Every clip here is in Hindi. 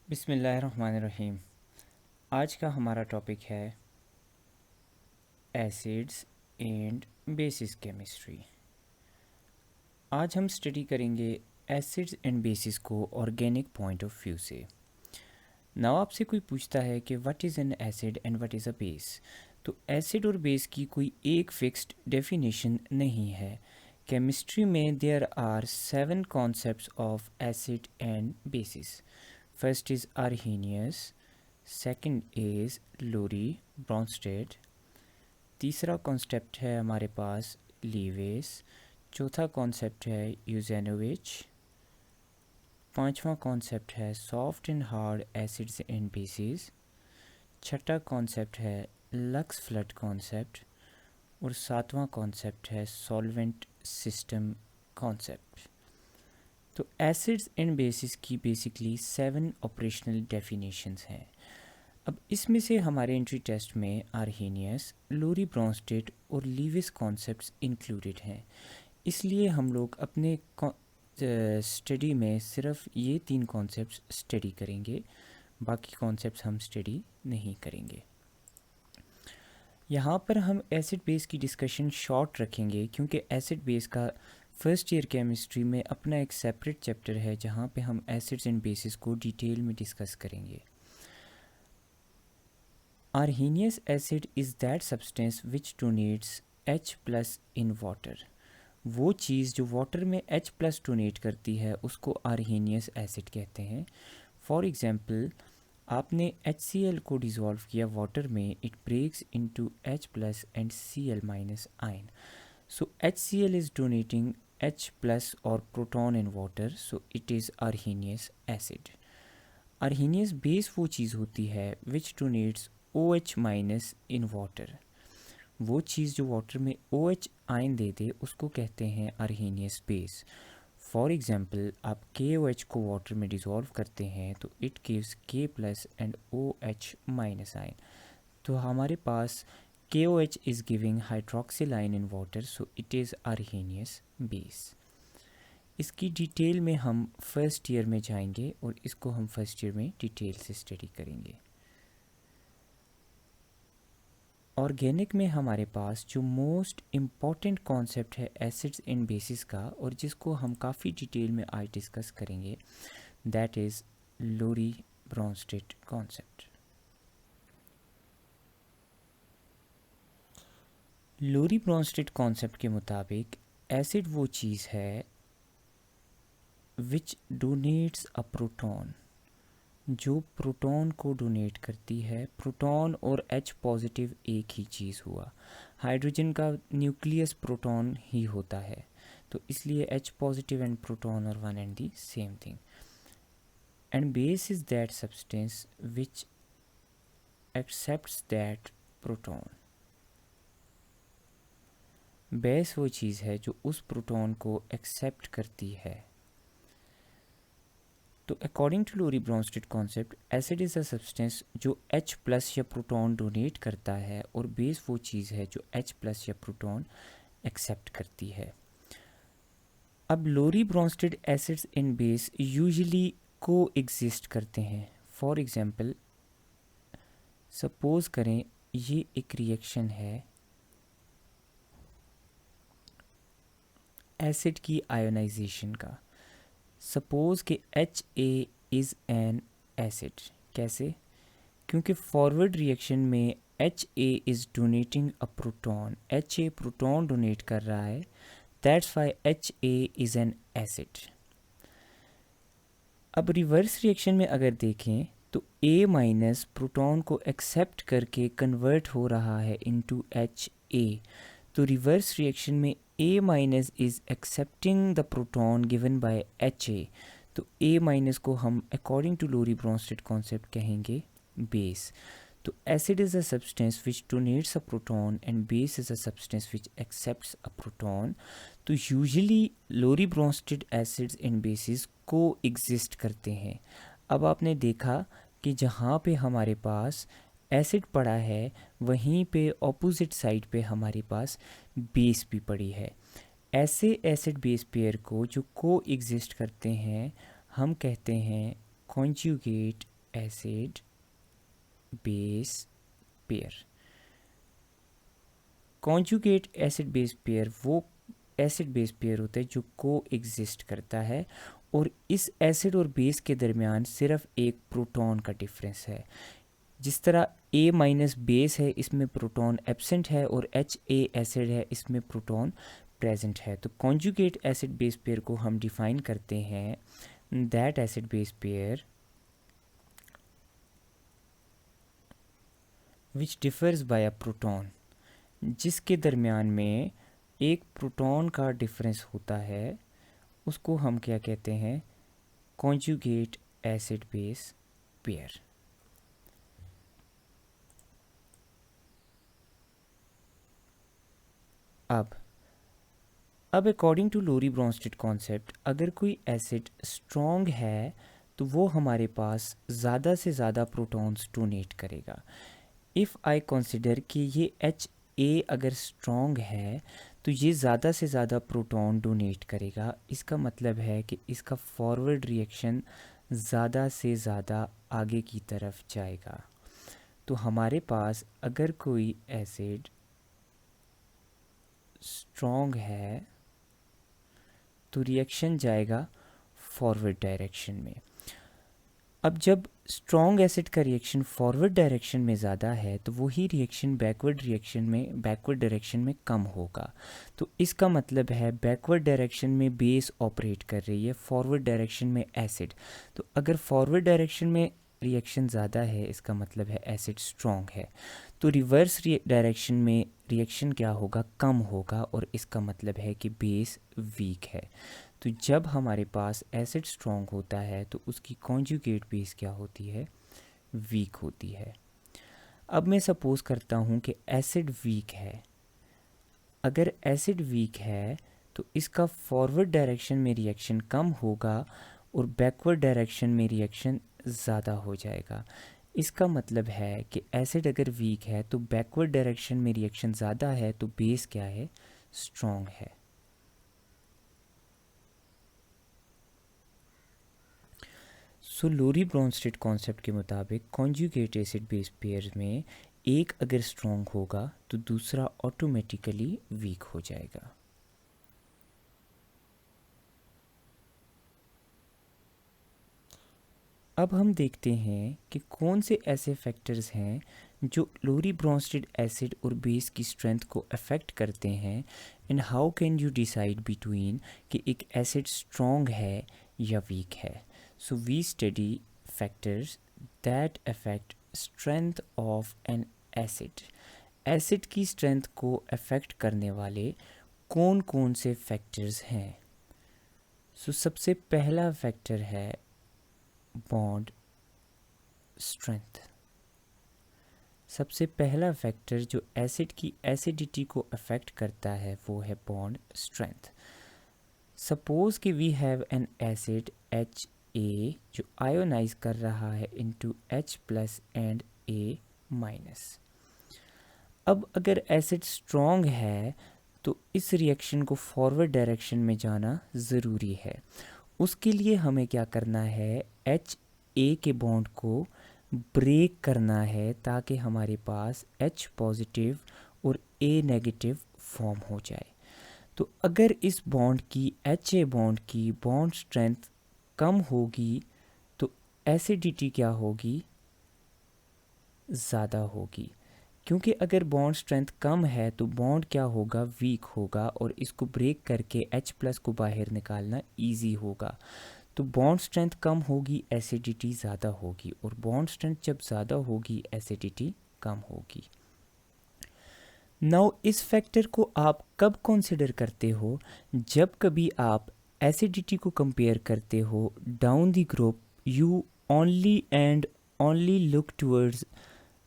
बिस्मिल्लाहिर्रहमानिर्रहीम। आज का हमारा टॉपिक है एसिड्स एंड बेसिस केमिस्ट्री। आज हम स्टडी करेंगे एसिड्स एंड बेसिस को ऑर्गेनिक पॉइंट ऑफ व्यू से। नाउ आपसे कोई पूछता है कि what is an acid and what is a base, तो एसिड और बेस की कोई एक फिक्स्ड डेफिनेशन नहीं है। केमिस्ट्री में there are 7 concepts of acid and bases. First is Arrhenius, second is Lowry Bronsted, तीसरा कॉन्सेप्ट है हमारे पास लीवेस, चौथा कॉन्सेप्ट है यूजेनोविच, पांचवा कॉन्सेप्ट है soft and hard acids and basis, छठा कॉन्सेप्ट है लक्स फ्लड कॉन्सेप्ट और सातवां कॉन्सेप्ट है सॉल्वेंट सिस्टम कॉन्सेप्ट। तो एसिड्स एंड बेसिस की बेसिकली 7 ऑपरेशनल डेफिनेशंस हैं। अब इसमें से हमारे एंट्री टेस्ट में आर्हेनियस, लोरी ब्रॉन्स्टेड और लीविस कॉन्सेप्ट्स इंक्लूडेड हैं, इसलिए हम लोग अपने स्टडी में सिर्फ ये 3 कॉन्सेप्ट्स स्टडी करेंगे, बाकी कॉन्सेप्ट्स हम स्टडी नहीं करेंगे। यहाँ पर हम एसिड बेस की डिस्कशन शॉर्ट रखेंगे क्योंकि एसिड बेस का फर्स्ट ईयर केमिस्ट्री में अपना एक सेपरेट चैप्टर है जहाँ पे हम एसिड्स एंड बेसिस को डिटेल में डिस्कस करेंगे। Arrhenius acid is that substance which donates H plus in water। वो चीज़ जो वाटर में H प्लस डोनेट करती है उसको आर्हेनियस एसिड कहते हैं। फॉर एग्ज़ाम्पल, आपने HCl को डिज़ोल्व किया वाटर में, it breaks into H plus and Cl minus ion, so HCl is donating H plus और proton in water, so it is Arrhenius acid. Arrhenius base वो चीज़ होती है which donates OH minus in water. वो चीज़ जो वाटर में OH आयन दे दे उसको कहते हैं आर्हेनियस बेस। फॉर एग्ज़ाम्पल, आप KOH को वाटर में डिज़ोल्व करते हैं तो it gives K plus and OH minus ion, तो हमारे पास KOH is giving hydroxyl ion in water, so it is Arrhenius base. इसकी डिटेल में हम फर्स्ट ईयर में जाएंगे और इसको हम फर्स्ट ईयर में डिटेल से स्टडी करेंगे। ऑर्गेनिक में हमारे पास जो मोस्ट इम्पॉर्टेंट कॉन्सेप्ट है एसिड्स एंड बेसिस का और जिसको हम काफ़ी डिटेल में आज डिस्कस करेंगे, that is Lowry Bronsted concept. Lowry Bronsted concept के मुताबिक एसिड वो चीज़ है विच डोनेट्स अ प्रोटॉन, जो प्रोटॉन को डोनेट करती है। प्रोटॉन और H पॉजिटिव एक ही चीज़ हुआ, हाइड्रोजन का न्यूक्लियस प्रोटॉन ही होता है, तो इसलिए H पॉजिटिव एंड प्रोटॉन और one and the same thing. And base is that substance which accepts that proton. Base वो चीज़ है जो उस प्रोटॉन को एक्सेप्ट करती है। तो according to Lowry Bronsted concept, acid is a substance जो H प्लस या प्रोटॉन डोनेट करता है और बेस वो चीज़ है जो H प्लस या प्रोटॉन एक्सेप्ट करती है। अब Lowry Bronsted acids in base usually coexist करते हैं। फॉर एग्जांपल, सपोज करें ये एक रिएक्शन है एसिड की आयोनाइजेशन का। सपोज कि HA इज़ एन एसिड। कैसे? क्योंकि फॉरवर्ड रिएक्शन में HA is donating a proton, HA proton donate कर रहा है, that's why HA is an acid. अब रिवर्स रिएक्शन में अगर देखें तो A माइनस प्रोटॉन को एक्सेप्ट करके कन्वर्ट हो रहा है इनटू HA, तो रिवर्स रिएक्शन में A minus is accepting the proton given by HA, तो A माइनस को हम according to Lowry Bronsted concept कहेंगे बेस। तो acid is a substance which donates a proton and base is a substance which accepts a proton। तो usually Lowry Bronsted acids and bases coexist करते हैं। अब आपने देखा कि जहाँ पे हमारे पास एसिड पड़ा है वहीं पे ऑपोजिट साइड पे हमारे पास बेस भी पड़ी है। ऐसे एसिड बेस पेयर को जो को एग्जिस्ट करते हैं हम कहते हैं conjugate acid base pair. Conjugate acid base pair वो एसिड बेस पेयर होता है जो को एग्जिस्ट करता है और इस एसिड और बेस के दरमियान सिर्फ एक प्रोटॉन का डिफरेंस है। जिस तरह A माइनस बेस है, इसमें प्रोटॉन एब्सेंट है, और HA एसिड है, इसमें प्रोटॉन प्रेजेंट है। तो कॉन्जुगेट एसिड बेस पेयर को हम डिफाइन करते हैं that acid base pair which differs by a proton, जिसके दरमियान में एक प्रोटॉन का डिफरेंस होता है, उसको हम क्या कहते हैं? Conjugate acid base pair. अब according to Lowry Bronsted concept, अगर कोई एसिड स्ट्रॉन्ग है तो वो हमारे पास ज़्यादा से ज़्यादा प्रोटॉन्स डोनेट करेगा। इफ़ आई कंसिडर कि ये HA अगर स्ट्रॉन्ग है तो ये ज़्यादा से ज़्यादा प्रोटॉन डोनेट करेगा। इसका मतलब है कि इसका फॉरवर्ड रिएक्शन ज़्यादा से ज़्यादा आगे की तरफ जाएगा। तो हमारे पास अगर कोई एसिड स्ट्रॉन्ग है तो रिएक्शन जाएगा फॉरवर्ड डायरेक्शन में। अब जब स्ट्रॉन्ग एसिड का रिएक्शन फॉरवर्ड डायरेक्शन में ज़्यादा है तो वही रिएक्शन बैकवर्ड डायरेक्शन में कम होगा। तो इसका मतलब है बैकवर्ड डायरेक्शन में बेस ऑपरेट कर रही है, फॉरवर्ड डायरेक्शन में एसिड। तो अगर फॉरवर्ड डायरेक्शन में रिएक्शन ज़्यादा है, इसका मतलब है एसिड स्ट्रॉन्ग है। तो रिवर्स डायरेक्शन में रिएक्शन क्या होगा? कम होगा, और इसका मतलब है कि बेस वीक है। तो जब हमारे पास एसिड स्ट्रॉन्ग होता है तो उसकी कॉन्जुगेट बेस क्या होती है? वीक होती है। अब मैं सपोज करता हूँ कि एसिड वीक है। अगर एसिड वीक है तो इसका फॉरवर्ड डायरेक्शन में रिएक्शन कम होगा और बैकवर्ड डायरेक्शन में रिएक्शन ज़्यादा हो जाएगा। इसका मतलब है कि एसिड अगर वीक है तो बैकवर्ड डायरेक्शन में रिएक्शन ज़्यादा है, तो बेस क्या है? स्ट्रॉन्ग है। सो लोरी ब्रोंस्टेड कॉन्सेप्ट के मुताबिक कॉन्जुगेट एसिड बेस पेयर में एक अगर स्ट्रॉन्ग होगा तो दूसरा ऑटोमेटिकली वीक हो जाएगा। अब हम देखते हैं कि कौन से ऐसे फैक्टर्स हैं जो लोरी ब्रोंस्टेड एसिड और बेस की स्ट्रेंथ को अफेक्ट करते हैं, and how can you decide between कि एक एसिड स्ट्रॉन्ग है या वीक है। So we study factors that affect strength of an acid. Acid की स्ट्रेंथ को अफेक्ट करने वाले कौन कौन से फैक्टर्स हैं? सो सबसे पहला फैक्टर है बॉन्ड स्ट्रेंथ। सबसे पहला फैक्टर जो एसिड की एसिडिटी को अफेक्ट करता है वो है बॉन्ड स्ट्रेंथ। सपोज कि we have an acid HA जो आयोनाइज कर रहा है into H plus and A minus. अब अगर एसिड स्ट्रॉन्ग है तो इस रिएक्शन को फॉरवर्ड डायरेक्शन में जाना ज़रूरी है। उसके लिए हमें क्या करना है? HA के बॉन्ड को ब्रेक करना है ताकि हमारे पास H पॉजिटिव और A नेगेटिव फॉर्म हो जाए। तो अगर इस बॉन्ड की HA बॉन्ड की बॉन्ड स्ट्रेंथ कम होगी तो एसिडिटी क्या होगी? ज़्यादा होगी। क्योंकि अगर बॉन्ड स्ट्रेंथ कम है तो बॉन्ड क्या होगा? वीक होगा, और इसको ब्रेक करके H प्लस को बाहर निकालना ईजी होगा। तो बॉन्ड स्ट्रेंथ कम होगी, एसिडिटी ज़्यादा होगी, और बॉन्ड स्ट्रेंथ जब ज़्यादा होगी एसिडिटी कम होगी। नाउ इस फैक्टर को आप कब कंसिडर करते हो? जब कभी आप एसिडिटी को कंपेयर करते हो down the group, you only and only look towards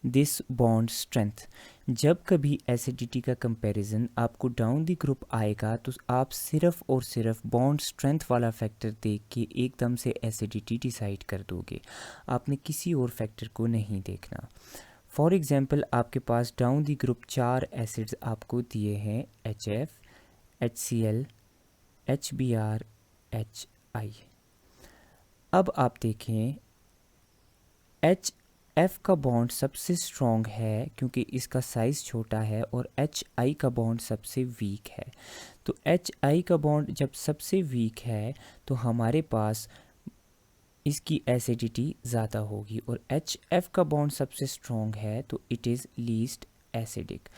this bond strength. जब कभी एसिडिटी का कंपैरिजन आपको डाउन द ग्रुप आएगा तो आप सिर्फ और सिर्फ बॉन्ड स्ट्रेंथ वाला फैक्टर देख के एकदम से एसिडिटी डिसाइड कर दोगे, आपने किसी और फैक्टर को नहीं देखना। फॉर एग्जांपल आपके पास डाउन द ग्रुप 4 एसिड्स आपको दिए हैं, HF, HCl, HBr, HI। अब आप देखें एच एफ का बॉन्ड सबसे स्ट्रॉन्ग है क्योंकि इसका साइज़ छोटा है, और एच आई का बॉन्ड सबसे वीक है। तो एच आई का बॉन्ड जब सबसे वीक है तो हमारे पास इसकी एसिडिटी ज़्यादा होगी, और एच एफ का बॉन्ड सबसे स्ट्रॉन्ग है तो इट इज़ लीस्ट एसिडिक।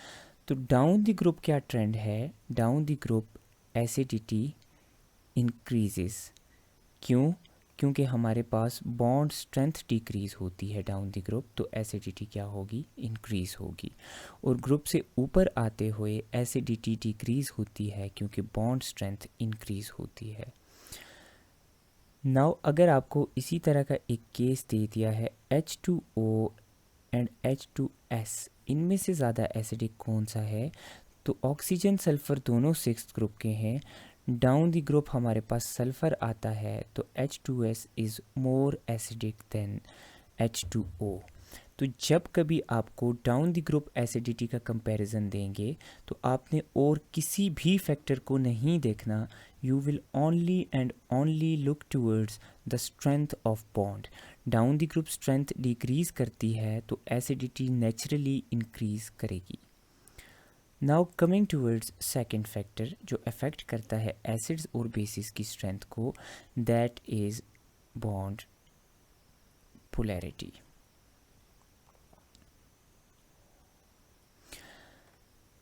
तो डाउन द ग्रुप क्या ट्रेंड है? Down the group acidity increases. क्यों? क्योंकि हमारे पास बॉन्ड स्ट्रेंथ डिक्रीज़ होती है डाउन द ग्रुप, तो एसिडिटी क्या होगी? इंक्रीज़ होगी। और ग्रुप से ऊपर आते हुए एसिडिटी डिक्रीज़ होती है क्योंकि बॉन्ड स्ट्रेंथ इंक्रीज़ होती है। नाउ अगर आपको इसी तरह का एक केस दे दिया है H2O एंड H2S, इनमें से ज़्यादा एसिडिक कौन सा है? तो ऑक्सीजन सल्फ़र दोनों सिक्स्थ ग्रुप के हैं। डाउन द ग्रुप हमारे पास सल्फ़र आता है तो H2S is more acidic then H2O। तो जब कभी आपको डाउन द ग्रुप एसिडिटी का कंपैरिजन देंगे तो आपने और किसी भी फैक्टर को नहीं देखना, you will only and only look towards the strength of bond. Down the group strength decrease करती है तो एसिडिटी नेचुरली इंक्रीज करेगी। Now coming towards second factor जो अफेक्ट करता है एसिड्स और बेसिस की स्ट्रेंथ को, दैट इज़ बॉन्ड पोलैरिटी।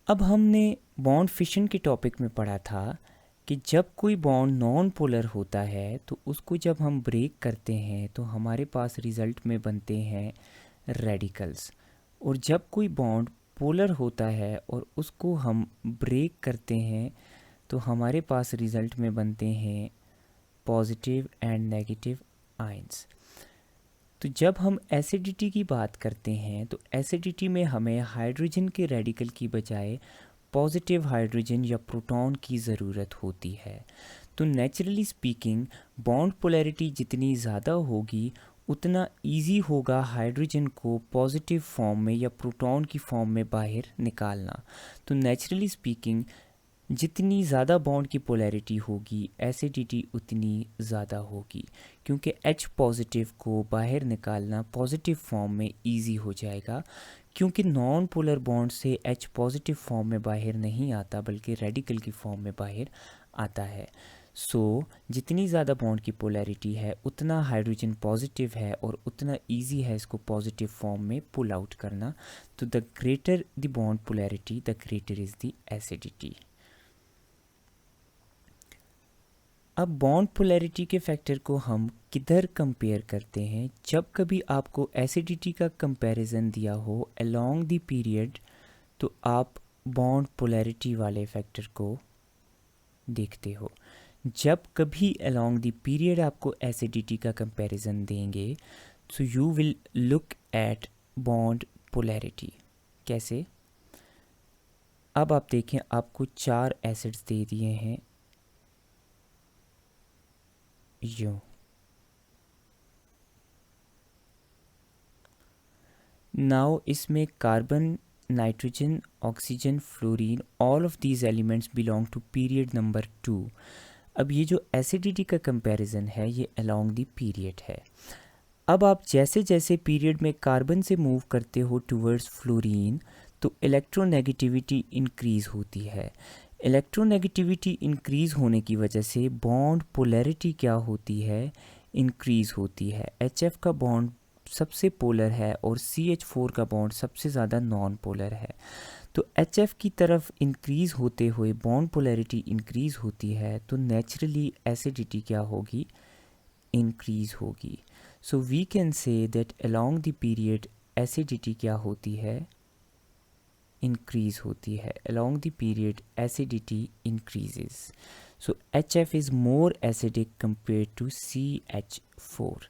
अब हमने बॉन्ड फिशन के टॉपिक में पढ़ा था कि जब कोई बॉन्ड नॉन पोलर होता है तो उसको जब हम ब्रेक करते हैं तो हमारे पास रिज़ल्ट में बनते हैं रेडिकल्स, और जब कोई बॉन्ड पोलर होता है और उसको हम ब्रेक करते हैं तो हमारे पास रिज़ल्ट में बनते हैं पॉजिटिव एंड नेगेटिव आयंस। तो जब हम एसिडिटी की बात करते हैं तो एसिडिटी में हमें हाइड्रोजन के रेडिकल की बजाय पॉजिटिव हाइड्रोजन या प्रोटॉन की ज़रूरत होती है। तो नेचुरली स्पीकिंग बॉन्ड पोलैरिटी जितनी ज़्यादा होगी उतना इजी होगा हाइड्रोजन को पॉजिटिव फॉर्म में या प्रोटॉन की फॉर्म में बाहर निकालना। तो नेचुरली स्पीकिंग जितनी ज़्यादा बॉन्ड की पोलैरिटी होगी एसिडिटी उतनी ज़्यादा होगी, क्योंकि H पॉजिटिव को बाहर निकालना पॉजिटिव फॉर्म में इजी हो जाएगा, क्योंकि नॉन पोलर बॉन्ड से H पॉजिटिव फॉर्म में बाहर नहीं आता बल्कि रेडिकल की फॉर्म में बाहर आता है। सो जितनी ज़्यादा बॉन्ड की पोलैरिटी है उतना हाइड्रोजन पॉजिटिव है और उतना इजी है इसको पॉजिटिव फॉर्म में पुल आउट करना। तो the greater the bond polarity the greater is the acidity. अब बॉन्ड पोलैरिटी के फैक्टर को हम किधर कंपेयर करते हैं? जब कभी आपको एसिडिटी का कंपैरिजन दिया हो अलोंग द पीरियड तो आप बॉन्ड पोलैरिटी वाले फैक्टर को देखते हो। जब कभी अलोंग द पीरियड आपको एसिडिटी का कंपैरिजन देंगे तो you will look at bond polarity. कैसे? अब आप देखें, आपको 4 एसिड्स दे दिए हैं यूं। नाउ इसमें carbon, nitrogen, oxygen, fluorine, all of these elements belong to period number 2। अब ये जो एसिडिटी का कंपैरिजन है ये अलोंग द पीरियड है। अब आप जैसे जैसे पीरियड में कार्बन से मूव करते हो टूवर्ड्स फ्लोरीन तो इलेक्ट्रोनेगेटिविटी इंक्रीज़ होती है। इलेक्ट्रोनेगेटिविटी इंक्रीज़ होने की वजह से बॉन्ड पोलैरिटी क्या होती है? इंक्रीज़ होती है। HF का बॉन्ड सबसे पोलर है और CH4 का बॉन्ड सबसे ज़्यादा नॉन पोलर है। तो HF की तरफ इंक्रीज़ होते हुए बॉन्ड पोलैरिटी इंक्रीज़ होती है तो नेचुरली एसिडिटी क्या होगी? इंक्रीज़ होगी। So we can say that along the period acidity क्या होती है? इंक्रीज़ होती है। Along the period acidity increases. So HF is more acidic compare to CH4।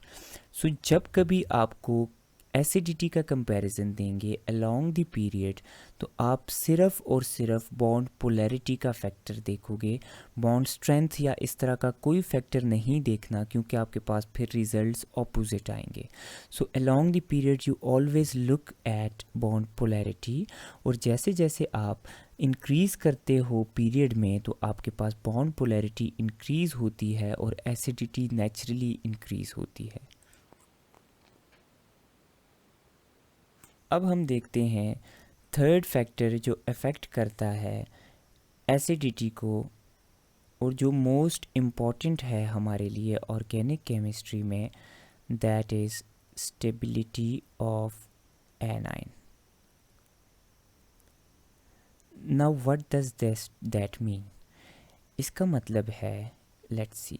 सो जब कभी आपको एसिडिटी का कंपैरिजन देंगे अलोंग द पीरियड तो आप सिर्फ और सिर्फ बॉन्ड पोलैरिटी का फैक्टर देखोगे, बॉन्ड स्ट्रेंथ या इस तरह का कोई फैक्टर नहीं देखना, क्योंकि आपके पास फिर रिजल्ट्स ऑपोजिट आएंगे। So along the period you always look at bond polarity, और जैसे जैसे आप इंक्रीज़ करते हो पीरियड में तो आपके पास बॉन्ड पोलैरिटी इंक्रीज़ होती है और एसिडिटी नेचुरली इंक्रीज़ होती है। अब हम देखते हैं थर्ड फैक्टर जो अफेक्ट करता है एसिडिटी को, और जो मोस्ट इम्पॉर्टेंट है हमारे लिए ऑर्गेनिक केमिस्ट्री में, that is stability of anion. Now what does that mean? इसका मतलब है, लेट्स सी,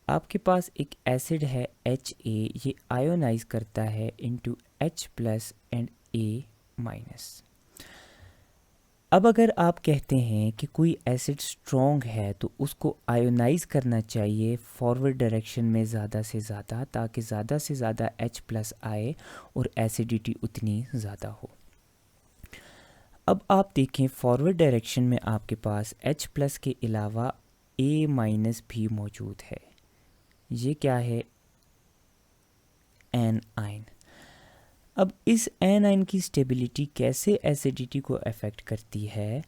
आपके पास एक एसिड है HA, ये आयोनाइज करता है into H plus and A minus. अब अगर आप कहते हैं कि कोई एसिड स्ट्रॉन्ग है तो उसको आयोनाइज करना चाहिए फॉरवर्ड डायरेक्शन में ज़्यादा से ज़्यादा, ताकि ज़्यादा से ज़्यादा H प्लस आए और एसिडिटी उतनी ज़्यादा हो. अब आप देखें फॉरवर्ड डायरेक्शन में आपके पास H प्लस के अलावा A माइनस भी मौजूद है. ये क्या है? एनाइन. अब इस एनाइन की स्टेबिलिटी कैसे एसिडिटी को अफेक्ट करती है?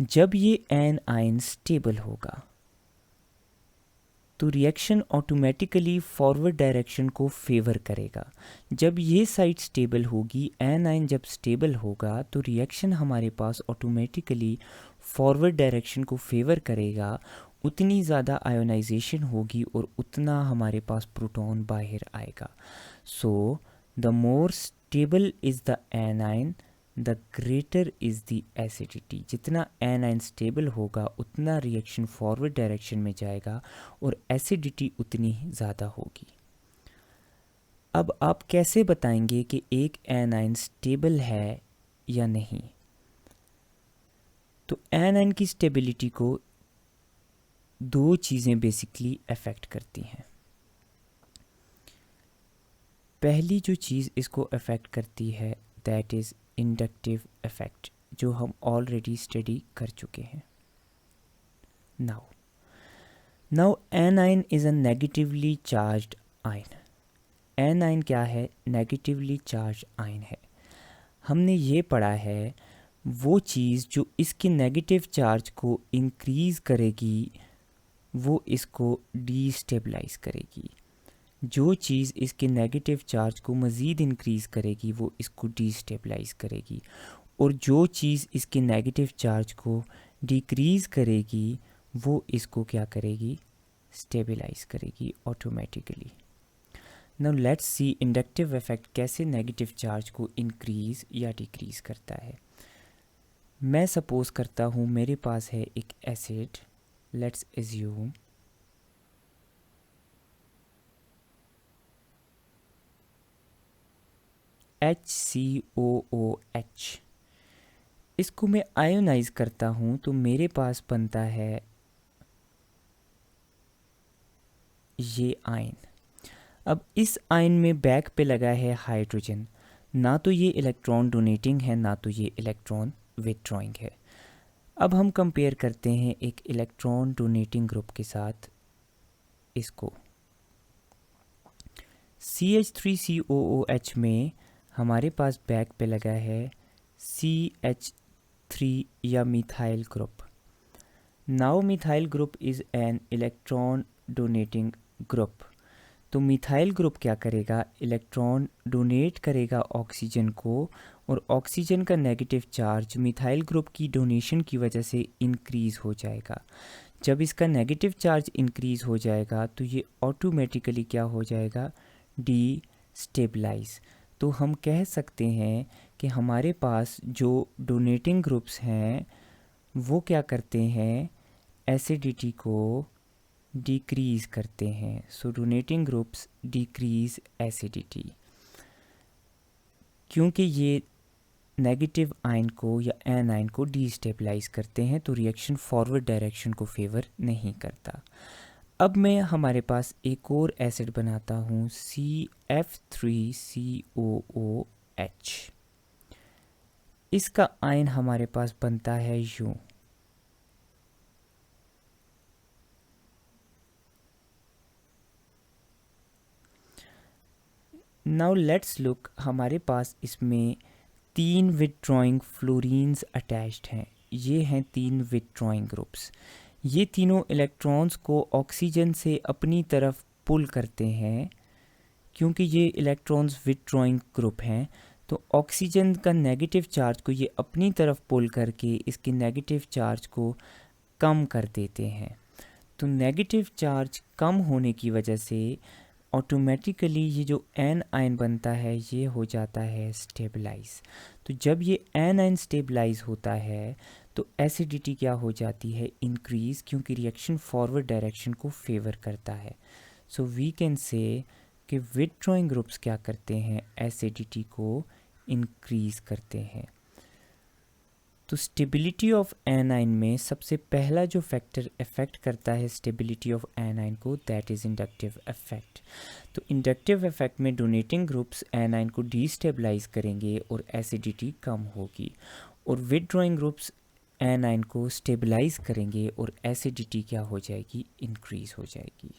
जब ये एनाइन स्टेबल होगा तो रिएक्शन ऑटोमेटिकली फॉरवर्ड डायरेक्शन को फेवर करेगा. जब ये साइड स्टेबल होगी, एनाइन जब स्टेबल होगा तो रिएक्शन हमारे पास ऑटोमेटिकली फॉरवर्ड डायरेक्शन को फेवर करेगा. उतनी ज़्यादा आयोनाइजेशन होगी और उतना हमारे पास प्रोटॉन बाहर आएगा. So the more stable is the A9, the greater is the acidity. जितना एनाइन स्टेबल होगा उतना रिएक्शन फॉरवर्ड डायरेक्शन में जाएगा और एसिडिटी उतनी ज़्यादा होगी. अब आप कैसे बताएंगे कि एक एनाइन स्टेबल है या नहीं? तो एनाइन की स्टेबिलिटी को दो चीज़ें बेसिकली अफेक्ट करती हैं. पहली जो चीज़ इसको अफेक्ट करती है दैट इज़ इंडक्टिव इफेक्ट, जो हम ऑलरेडी स्टडी कर चुके हैं. Now A9 is a negatively charged ion. A9 क्या है? नेगेटिवली चार्ज आयन है. हमने ये पढ़ा है वो चीज़ जो इसकी नेगेटिव चार्ज को इंक्रीज़ करेगी वो इसको डीस्टेबलाइज करेगी. जो चीज़ इसके नेगेटिव चार्ज को मज़ीद इंक्रीज़ करेगी वो इसको डीस्टेबलाइज करेगी, और जो चीज़ इसके नेगेटिव चार्ज को डिक्रीज़ करेगी वो इसको क्या करेगी? स्टेबलाइज करेगी automatically. Now let's see inductive effect कैसे नेगेटिव चार्ज को इंक्रीज़ या डिक्रीज़ करता है. मैं सपोज करता हूँ मेरे पास है एक एसिड, लेट्स एज्यूम HCOOH. इसको मैं आयोनाइज करता हूँ तो मेरे पास बनता है ये आयन. अब इस आयन में बैक पे लगा है हाइड्रोजन. ना तो ये इलेक्ट्रॉन डोनेटिंग है ना तो ये इलेक्ट्रॉन विथड्रॉइंग है. अब हम कंपेयर करते हैं एक इलेक्ट्रॉन डोनेटिंग ग्रुप के साथ इसको. CH3COOH में हमारे पास बैक पे लगा है CH3 या methyl group. Now methyl group is an electron donating group. तो मिथाइल ग्रुप क्या करेगा? इलेक्ट्रॉन डोनेट करेगा ऑक्सीजन को, और ऑक्सीजन का नेगेटिव चार्ज मिथाइल ग्रुप की डोनेशन की वजह से इंक्रीज़ हो जाएगा. जब इसका नेगेटिव चार्ज इंक्रीज़ हो जाएगा तो ये ऑटोमेटिकली क्या हो जाएगा? Destabilize. तो हम कह सकते हैं कि हमारे पास जो डोनेटिंग ग्रुप्स हैं वो क्या करते हैं? एसिडिटी को डिक्रीज़ करते हैं. सो डोनेटिंग ग्रुप्स डिक्रीज़ एसिडिटी, क्योंकि ये नेगेटिव आयन को या एनाइन को डीस्टेबलाइज करते हैं तो रिएक्शन फॉरवर्ड डायरेक्शन को फेवर नहीं करता. अब मैं हमारे पास एक और एसिड बनाता हूँ CF3COOH. इसका आयन हमारे पास बनता है यूं. नाउ लेट्स लुक, हमारे पास इसमें 3 विथड्रॉइंग फ्लोरीन्स अटैच्ड हैं. ये हैं 3 विथड्रॉइंग ग्रुप्स. ये तीनों इलेक्ट्रॉन्स को ऑक्सीजन से अपनी तरफ पुल करते हैं. क्योंकि ये इलेक्ट्रॉन्स विथड्रॉइंग ग्रुप हैं तो ऑक्सीजन का नेगेटिव चार्ज को ये अपनी तरफ पुल करके इसके नेगेटिव चार्ज को कम कर देते हैं। तो नेगेटिव चार्ज कम होने की वजह से ऑटोमेटिकली ये जो एन आयन बनता है ये हो जाता है स्टेबलाइज। तो जब ये एन आयन स्टेबलाइज होता है तो एसिडिटी क्या हो जाती है, इंक्रीज, क्योंकि रिएक्शन फॉरवर्ड डायरेक्शन को फेवर करता है। सो वी कैन से कि विथड्रॉइंग ग्रुप्स क्या करते हैं, एसिडिटी को इंक्रीज करते हैं। तो स्टेबिलिटी ऑफ एनाइन में सबसे पहला जो फैक्टर इफेक्ट करता है स्टेबिलिटी ऑफ एनाइन को, दैट इज़ इंडक्टिव इफेक्ट। तो इंडक्टिव इफेक्ट में डोनेटिंग ग्रुप्स एनाइन को डीस्टेबलाइज करेंगे और एसिडिटी कम होगी, और विथड्रॉइंग ग्रुप्स एनाइन को स्टेबलाइज करेंगे और एसिडिटी क्या हो जाएगी, इंक्रीज हो जाएगी।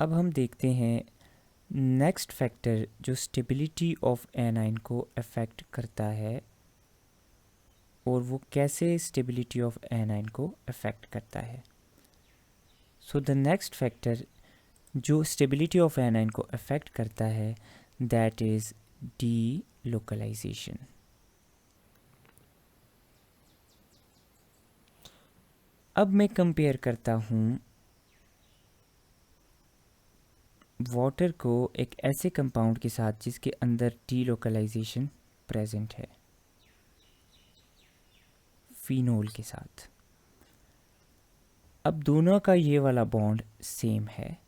अब हम देखते हैं नेक्स्ट फैक्टर जो स्टेबिलिटी ऑफ एनाइन को अफेक्ट करता है, और वो कैसे स्टेबिलिटी ऑफ एनाइन को अफेक्ट करता है। सो द नेक्स्ट फैक्टर जो स्टेबिलिटी ऑफ एनाइन को अफेक्ट करता है दैट इज़ डी लोकलाइजेशन। अब मैं कंपेयर करता हूँ वाटर को एक ऐसे कंपाउंड के साथ जिसके अंदर डी लोकलाइजेशन प्रेजेंट है, फिनोल के साथ। अब दोनों का ये वाला बॉन्ड सेम है,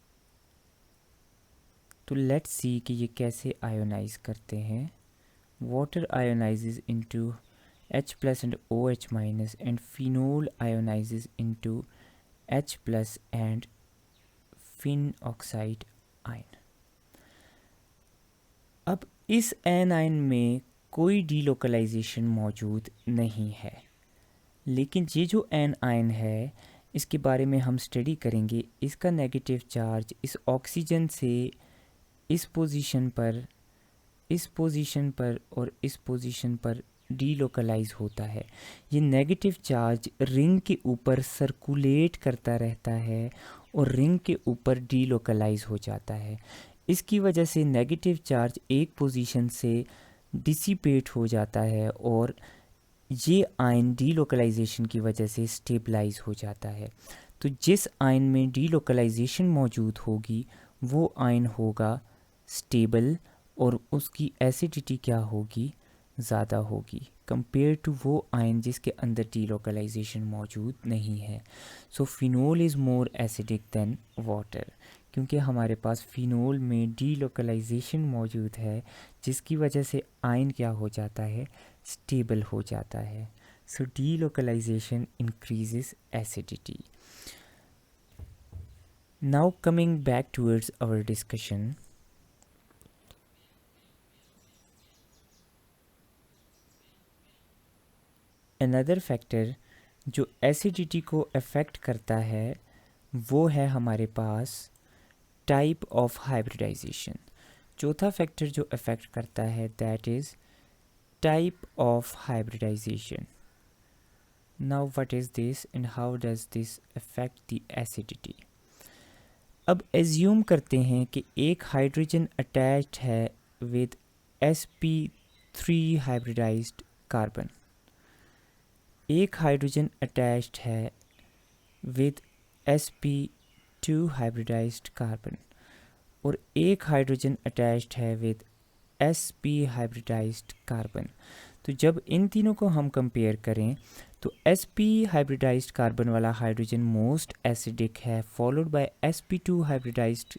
तो लेट्स सी कि ये कैसे आयोनाइज करते हैं। Water ionizes into H plus and OH minus, and phenol ionizes into H plus and fin oxide ion। अब इस एनाइन में कोई डीलोकलाइजेशन मौजूद नहीं है, लेकिन ये जो एन आयन है इसके बारे में हम स्टडी करेंगे। इसका नेगेटिव चार्ज इस ऑक्सीजन से इस पोजीशन पर, इस पोजीशन पर और इस पोजीशन पर डीलोकलाइज होता है। ये नेगेटिव चार्ज रिंग के ऊपर सर्कुलेट करता रहता है और रिंग के ऊपर डीलोकलाइज हो जाता है। इसकी वजह से नेगेटिव चार्ज एक पोजीशन से डिसिपेट हो जाता है और ये आयन डीलोकलाइजेशन की वजह से स्टेबलाइज हो जाता है। तो जिस आयन में डीलोकलाइजेशन मौजूद होगी वो आयन होगा स्टेबल, और उसकी एसिडिटी क्या होगी, ज़्यादा होगी कंपेयर टू वो आयन जिसके अंदर डीलोकलाइजेशन मौजूद नहीं है। So phenol is more acidic than water, क्योंकि हमारे पास फिनोल में डीलोकलाइजेशन मौजूद है जिसकी वजह से आयन क्या हो जाता है, स्टेबल हो जाता है। So delocalization increases acidity. Now coming back towards our discussion, another factor जो एसिडिटी को अफेक्ट करता है वो है हमारे पास टाइप ऑफ हाइब्रिडाइजेशन। चौथा फैक्टर जो अफेक्ट करता है that is type of hybridization. Now what is this and how does this affect the acidity. अब एज्यूम करते हैं कि एक हाइड्रोजन अटैच्ड है विद sp3 हाइब्रिडाइज्ड कार्बन, एक हाइड्रोजन अटैच्ड है विद sp2 हाइब्रिडाइज्ड कार्बन, और एक हाइड्रोजन अटैच्ड है विद sp हाइब्रिडाइज्ड कार्बन। तो जब इन तीनों को हम कंपेयर करें तो sp हाइब्रिडाइज्ड कार्बन वाला हाइड्रोजन मोस्ट एसिडिक है, followed by sp2 hybridised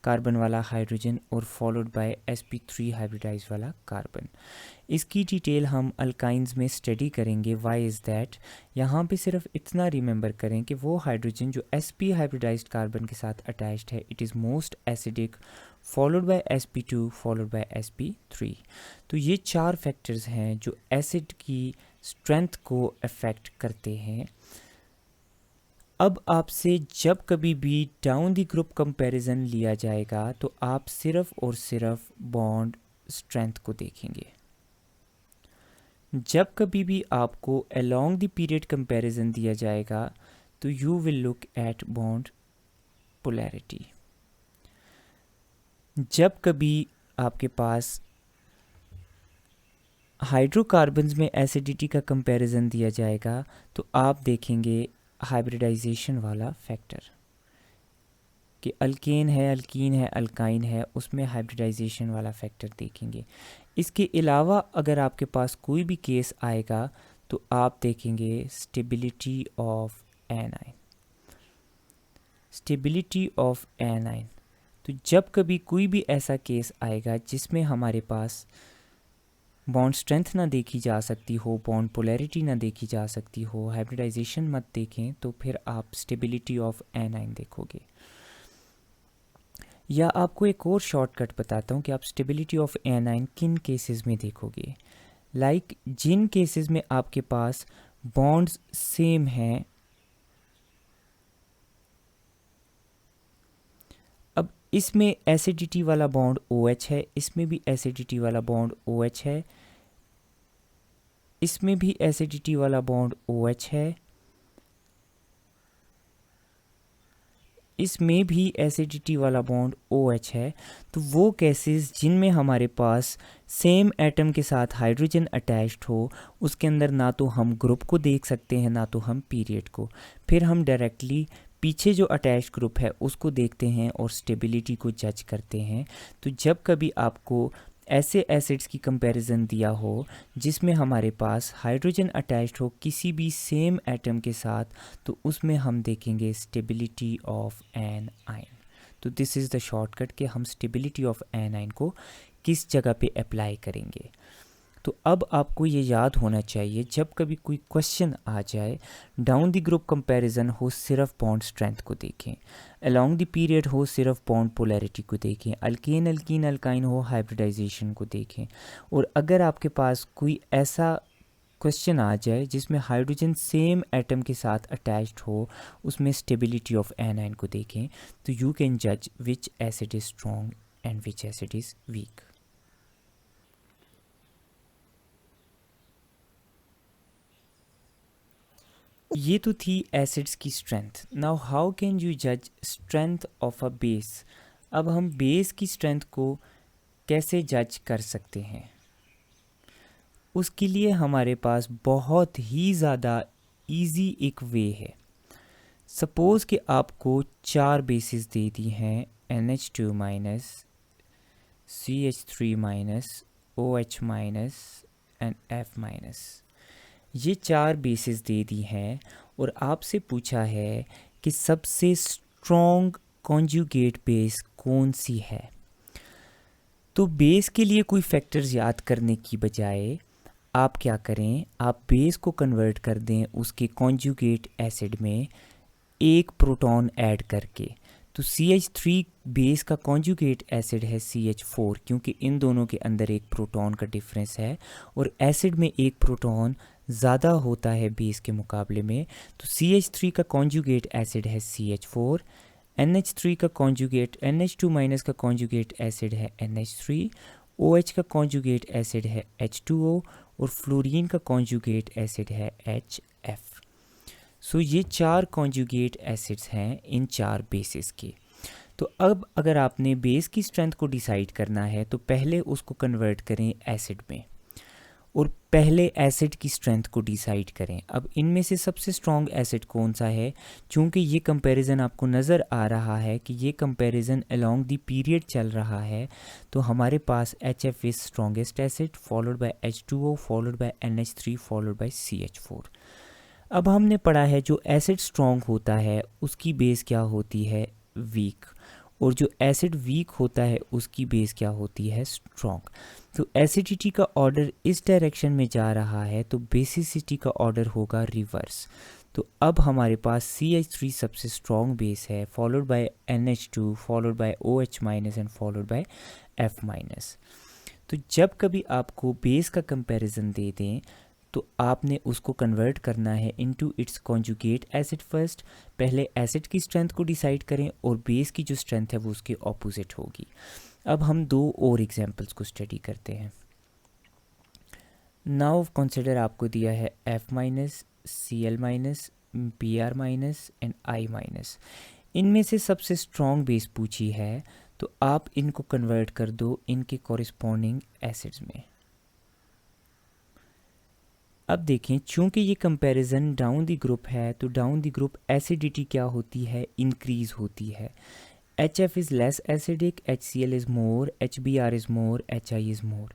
carbon वाला हाइड्रोजन और फॉलोड बाय sp3 हाइब्रिडाइज्ड वाला कार्बन। इसकी डिटेल हम अल्काइंस में स्टडी करेंगे। व्हाई इज़ दैट, यहाँ पे सिर्फ इतना रिमेंबर करें कि वो हाइड्रोजन जो sp हाइब्रिडाइज्ड कार्बन के साथ अटैच्ड है it is most acidic, followed by sp2 followed by sp3। तो ये चार फैक्टर्स हैं जो एसिड की स्ट्रेंथ को अफेक्ट करते हैं। अब आपसे जब कभी भी डाउन द ग्रुप कंपैरिजन लिया जाएगा तो आप सिर्फ और सिर्फ बॉन्ड स्ट्रेंथ को देखेंगे। जब कभी भी आपको अलोंग द पीरियड कंपैरिजन दिया जाएगा तो you will look at bond polarity. जब कभी आपके पास हाइड्रोकार्बन्स में एसिडिटी का कंपैरिजन दिया जाएगा तो आप देखेंगे हाइब्रिडाइजेशन वाला फैक्टर कि अल्केन है, अल्कीन है, अल्काइन है, उसमें हाइब्रिडाइजेशन वाला फैक्टर देखेंगे। इसके अलावा अगर आपके पास कोई भी केस आएगा तो आप देखेंगे stability of anion. Stability of anion, तो जब कभी कोई भी ऐसा केस आएगा जिसमें हमारे पास बॉन्ड स्ट्रेंथ ना देखी जा सकती हो, बॉन्ड पोलैरिटी ना देखी जा सकती हो, हाइब्रिडाइजेशन मत देखें, तो फिर आप स्टेबिलिटी ऑफ एनाइन देखोगे। या आपको एक और शॉर्टकट बताता हूँ कि आप स्टेबिलिटी ऑफ एनाइन किन केसेस में देखोगे। लाइक जिन केसेस में आपके पास बॉन्ड्स सेम हैं, अब इसमें एसिडिटी वाला बॉन्ड OH है, इसमें भी एसिडिटी वाला बॉन्ड OH है, इसमें भी एसिडिटी वाला बॉन्ड OH है, इसमें भी एसिडिटी वाला बॉन्ड OH है, तो वो केसेस जिनमें हमारे पास सेम एटम के साथ हाइड्रोजन अटैच्ड हो, उसके अंदर ना तो हम ग्रुप को देख सकते हैं ना तो हम पीरियड को, फिर हम डायरेक्टली पीछे जो अटैच्ड ग्रुप है उसको देखते हैं और स्टेबिलिटी को जज करते हैं। तो जब कभी आपको ऐसे एसिड्स की कंपैरिजन दिया हो जिसमें हमारे पास हाइड्रोजन अटैच्ड हो किसी भी सेम एटम के साथ, तो उसमें हम देखेंगे स्टेबिलिटी ऑफ एन आयन। तो दिस इज़ द शॉर्टकट कि हम स्टेबिलिटी ऑफ एन आयन को किस जगह पे अप्लाई करेंगे। तो अब आपको ये याद होना चाहिए जब कभी कोई क्वेश्चन आ जाए, डाउन द ग्रुप कंपैरिजन हो सिर्फ बॉन्ड स्ट्रेंथ को देखें, अलोंग द पीरियड हो सिर्फ बॉन्ड पोलैरिटी को देखें, अल्केन अल्कीन अल्काइन हो हाइब्रिडाइजेशन को देखें। और अगर आपके पास कोई ऐसा क्वेश्चन आ जाए जिसमें हाइड्रोजन सेम एटम के साथ अटैच्ड हो, उसमें स्टेबिलिटी ऑफ एनाइन को देखें, तो यू कैन जज विच acid is strong and which acid is weak. ये तो थी एसिड्स की strength. Now how can you जज स्ट्रेंथ ऑफ अ बेस। अब हम बेस की स्ट्रेंथ को कैसे जज कर सकते हैं, उसके लिए हमारे पास बहुत ही ज़्यादा इजी एक वे है। सपोज़ कि आपको 4 बेसिस दे दी हैं, NH2 minus, CH3 minus, OH minus and F minus. ये 4 बेसिस दे दी हैं और आपसे पूछा है कि सबसे स्ट्रॉन्ग कॉन्जुगेट बेस कौन सी है। तो बेस के लिए कोई फैक्टर्स याद करने की बजाय आप क्या करें, आप बेस को कन्वर्ट कर दें उसके कॉन्जुगेट एसिड में एक प्रोटॉन ऐड करके। तो CH3 बेस का कॉन्जुगेट एसिड है CH4, क्योंकि इन दोनों के अंदर एक प्रोटॉन का डिफरेंस है और एसिड में एक प्रोटॉन ज़्यादा होता है बेस के मुकाबले में। तो CH3 का कॉन्जुगेट एसिड है CH4, NH3 का कॉन्जुगेट, NH2 माइनस का कॉन्जुगेट एसिड है NH3, OH का कॉन्जुगेट एसिड है H2O और फ्लोरीन का कॉन्जुगेट एसिड है HF। सो ये 4 कॉन्जुगेट एसिड्स हैं इन 4 बेसिस के। तो अब अगर आपने बेस की स्ट्रेंथ को डिसाइड करना है तो पहले उसको कन्वर्ट करें एसिड में और पहले एसिड की स्ट्रेंथ को डिसाइड करें। अब इनमें से सबसे स्ट्रॉन्ग एसिड कौन सा है, चूँकि ये कंपैरिजन आपको नज़र आ रहा है कि ये कंपैरिजन अलोंग द पीरियड चल रहा है, तो हमारे पास HF is strongest acid, followed by H2O, followed by NH3, followed by CH4। अब हमने पढ़ा है जो एसिड स्ट्रॉन्ग होता है उसकी बेस क्या होती है, वीक, और जो एसिड वीक होता है उसकी बेस क्या होती है, स्ट्रॉन्ग। तो एसिडिटी का ऑर्डर इस डायरेक्शन में जा रहा है तो बेसिसिटी का ऑर्डर होगा रिवर्स। तो अब हमारे पास CH3 सबसे स्ट्रॉन्ग बेस है, followed by NH2, followed by OH minus and followed by F minus. तो जब कभी आपको बेस का कंपैरिजन दे दें तो आपने उसको कन्वर्ट करना है into its conjugate acid first. पहले एसिड की स्ट्रेंथ को डिसाइड करें और बेस की जो स्ट्रेंथ है वो उसके ऑपोजिट होगी। अब हम 2 और एग्जांपल्स को स्टडी करते हैं। नाउ कंसिडर आपको दिया है F minus, Cl minus, Br minus and I minus. इनमें से सबसे स्ट्रॉन्ग बेस पूछी है, तो आप इनको कन्वर्ट कर दो इनके कॉरिस्पॉन्डिंग एसिड्स में। अब देखें, चूंकि ये कंपैरिजन डाउन द ग्रुप है तो डाउन द ग्रुप एसिडिटी क्या होती है, इंक्रीज होती है। HF is less acidic, HCl is more, HBr is more, HI is more.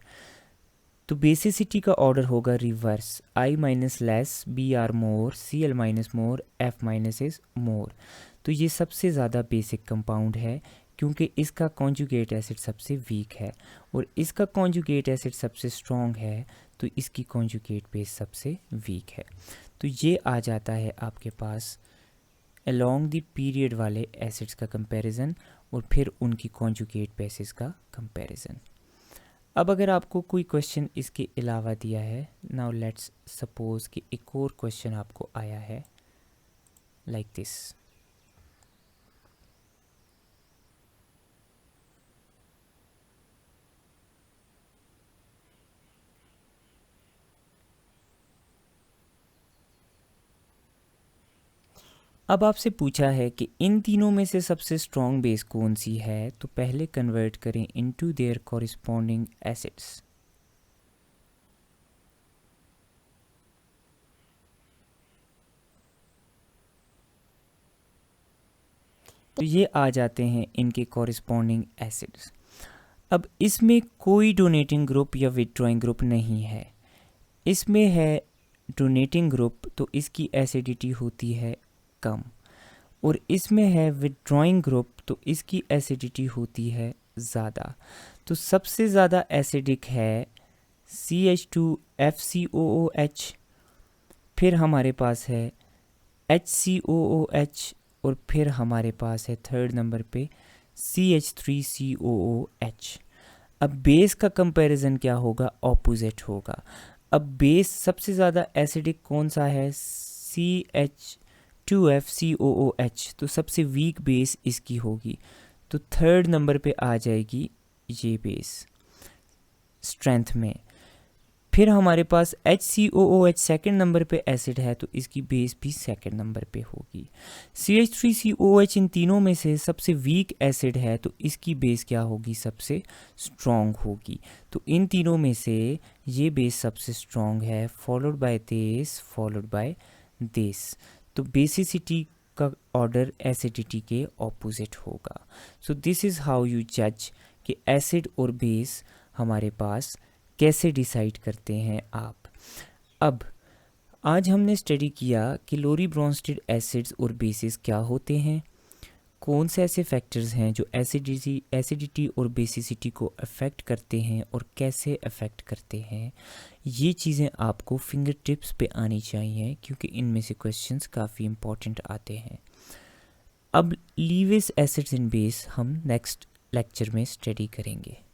तो बेसिसिटी का ऑर्डर होगा reverse, I minus less, Br more, Cl minus more, F minus is more. तो ये सबसे ज़्यादा बेसिक कंपाउंड है क्योंकि इसका कॉन्जुगेट एसिड सबसे वीक है, और इसका कॉन्जुगेट एसिड सबसे स्ट्रॉन्ग है तो इसकी कॉन्जुगेट बेस सबसे वीक है। तो ये आ जाता है आपके पास अलोंग द पीरियड वाले एसिड्स का कंपैरिजन और फिर उनकी कॉन्जुगेट बेसिस का कंपैरिजन। अब अगर आपको कोई क्वेश्चन इसके अलावा दिया है, नाउ लेट्स सपोज कि एक और क्वेश्चन आपको आया है लाइक दिस। अब आपसे पूछा है कि इन तीनों में से सबसे स्ट्रॉन्ग बेस कौन सी है, तो पहले कन्वर्ट करें इनटू देयर कॉरिस्पॉन्डिंग एसिड्स। तो ये आ जाते हैं इनके कॉरिस्पॉन्डिंग एसिड्स। अब इसमें कोई डोनेटिंग ग्रुप या विथड्रॉइंग ग्रुप नहीं है। इसमें है डोनेटिंग ग्रुप तो इसकी एसिडिटी होती है कम, और इसमें है विथड्रॉइंग ग्रुप तो इसकी एसिडिटी होती है ज़्यादा। तो सबसे ज़्यादा एसिडिक है CH2FCOOH, फिर हमारे पास है HCOOH, और फिर हमारे पास है थर्ड नंबर पे CH3COOH। अब बेस का कंपैरिजन क्या होगा, ऑपोजिट होगा। अब बेस सबसे ज़्यादा एसिडिक कौन सा है, CH2FCOOH, तो सबसे वीक बेस इसकी होगी, तो थर्ड नंबर पे आ जाएगी ये बेस स्ट्रेंथ में। फिर हमारे पास HCOOH सेकेंड नंबर पे एसिड है तो इसकी बेस भी सेकेंड नंबर पे होगी। CH3COOH इन तीनों में से सबसे वीक एसिड है तो इसकी बेस क्या होगी, सबसे स्ट्रॉन्ग होगी। तो इन तीनों में से ये बेस सबसे स्ट्रॉन्ग है, followed by this, followed by this. तो बेसिसिटी का ऑर्डर एसिडिटी के ऑपोजिट होगा। So this is how you जज कि एसिड और बेस हमारे पास कैसे डिसाइड करते हैं आप। अब आज हमने स्टडी किया कि लोरी ब्रोंस्टेड एसिड्स और बेसिस क्या होते हैं, कौन से ऐसे फैक्टर्स हैं जो एसिडिटी और बेसिसिटी को अफेक्ट करते हैं और कैसे अफेक्ट करते हैं। ये चीज़ें आपको फिंगर टिप्स पे आनी चाहिए क्योंकि इनमें से क्वेश्चंस काफ़ी इंपॉर्टेंट आते हैं। अब लीविस एसिड्स इन बेस हम नेक्स्ट लेक्चर में स्टडी करेंगे।